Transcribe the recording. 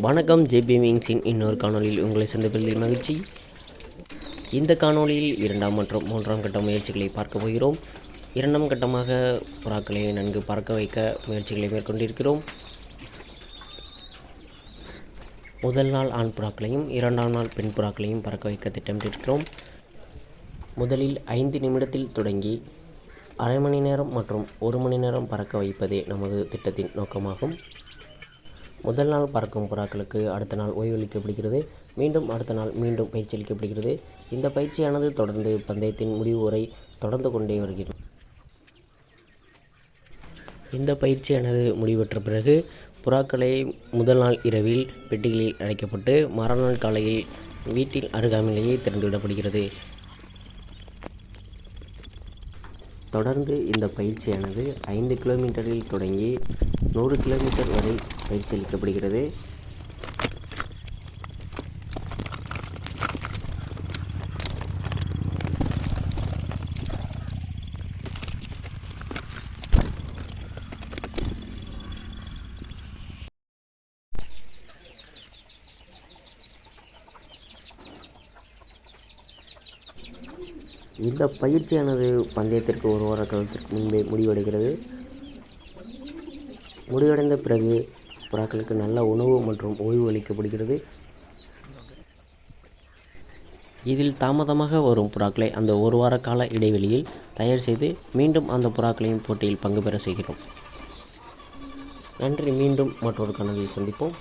வணக்கம். ஜேபி விங்ஸின் இன்னொரு காணொலியில் உங்களை சந்திப்பதில் மகிழ்ச்சி. இந்த காணொலியில் 2ஆம் மற்றும் 3ஆம் கட்ட முயற்சிகளை பார்க்க போகிறோம். 2ஆம் கட்டமாக புறாக்களை நன்கு பறக்க வைக்க முயற்சிகளை மேற்கொண்டிருக்கிறோம். முதல் நாள் ஆண் புறாக்களையும் 2ஆம் நாள் பெண் புறாக்களையும் பறக்க வைக்க திட்டமிட்டிருக்கிறோம். முதலில் 5 நிமிடத்தில் தொடங்கி அரை மணி நேரம் மற்றும் 1 மணி நேரம் பறக்க வைப்பதே நமது திட்டத்தின் நோக்கமாகும். முதல் நாள் பறக்கும் புறாக்களுக்கு அடுத்த நாள் ஓய்வளிக்கப்படுகிறது. மீண்டும் அடுத்த நாள் மீண்டும் பயிற்சி அளிக்கப்படுகிறது. இந்த பயிற்சியானது தொடர்ந்து பந்தயத்தின் முடிவு வரை தொடர்ந்து கொண்டே வருகிறது. இந்த பயிற்சியானது முடிவற்ற பிறகு புறாக்களை முதல் நாள் இரவில் பெட்டிகளில் அடைக்கப்பட்டு மறுநாள் காலையில் வீட்டில் அருகாமையிலேயே திறந்துவிடப்படுகிறது. தொடர்ந்து இந்த பயிற்சியானது 5 கிலோமீட்டரில் தொடங்கி 100 கிலோமீட்டர் வரை பயிற்சி அளிக்கப்படுகிறது. இந்த பயிற்சியானது பந்தயத்திற்கு 1 வார காலத்திற்கு முன்பே முடிவடைகிறது. முடிவடைந்த பிறகு புறாக்களுக்கு நல்ல உணவு மற்றும் ஓய்வு அளிக்கப்படுகிறது. இதில் தாமதமாக வரும் புறாக்களை அந்த 1 வார கால இடைவெளியில் தயார் செய்து மீண்டும் அந்த புறாக்களையும் போட்டியில் பங்கு பெற செய்கிறோம். நன்றி. மீண்டும் மற்றொரு காணொலியில் சந்திப்போம்.